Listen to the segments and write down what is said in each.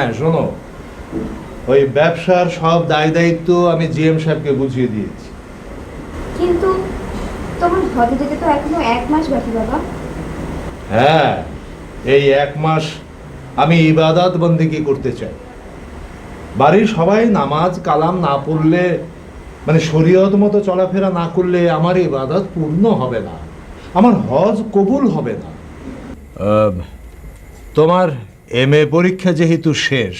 হ্যাঁ শোনো, ওই ব্যবসার সব দায় দায়িত্ব আমি জিএম সাহেবকে বুঝিয়ে দিয়েছি। কিন্তু তোমার হজে যেতে তো এখনো 1 মাস বাকি বাবা। হ্যাঁ, এই 1 মাস আমি ইবাদত বন্দেগী করতে চাই। বাড়ির সবাই নামাজ কালাম না পড়লে, মানে শরীয়ত মতো চলাফেরা না করলে আমার ইবাদত পূর্ণ হবে না, আমার হজ কবুল হবে না। তোমার MA পরীক্ষা যেহেতু শেষ,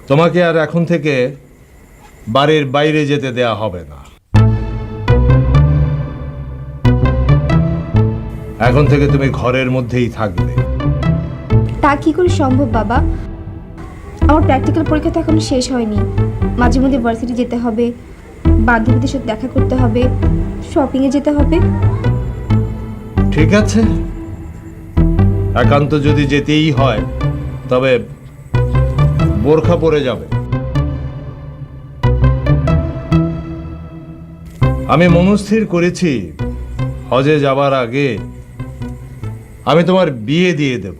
তোমাকে আর এখন থেকে বাড়ির বাইরে যেতে দেয়া হবে না। এখন থেকে তুমি ঘরের মধ্যেই থাকবে। তা কি করে সম্ভব বাবা? আমার প্র্যাকটিক্যাল পরীক্ষা তো এখনো শেষ হয়নি। মাঝে মধ্যে ভার্সিটি যেতে হবে, বান্ধবীদের সাথে দেখা করতে হবে, শপিংয়ে যেতে হবে। ঠিক আছে, একান্ত যদি যেতেই হয় তবে বোরখা পরে যাবে। আমি মনস্থির করেছি হজে যাবার আগে আমি তোমার বিয়ে দিয়ে দেব।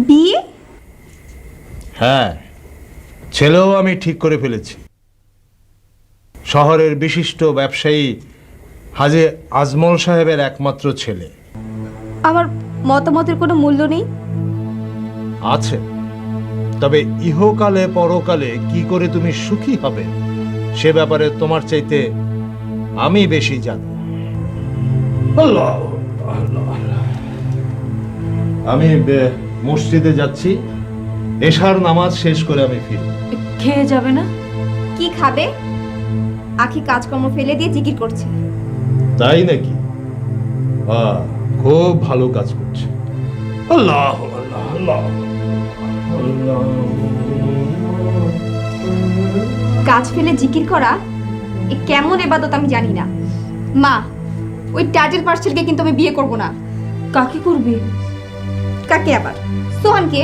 বিয়ে? হ্যাঁ, ছেলেও আমি ঠিক করে ফেলেছি। শহরের বিশিষ্ট ব্যবসায়ী হাজী আজমল সাহেবের একমাত্র ছেলে। আমার মতামতের কোনো মূল্য নেই? আছে, তবে ইহকালে পরকালে কি করে তুমি সুখী হবে সে ব্যাপারে তোমার চাইতে আমি বেশি জানি। আল্লাহ আল্লাহ। আমি মসজিদে যাচ্ছি, এশার নামাজ শেষ করে আমি ফিরব। খেয়ে যাবে না? কি খাবে? আখি কাজকর্ম ফেলে দিয়ে জিকির করছে। তাই নাকি? খুব ভালো কাজ করছে। আল্লাহ আল্লাহ আল্লাহ আল্লাহ। কাজ ফেলে জিকির করা এ কেমন ইবাদত আমি জানি না। মা, ওই টাইটেল পার্সেলকে কিন্তু আমি বিয়ে করব না। কাকে করবি? কাকে আবার? সোহানকে।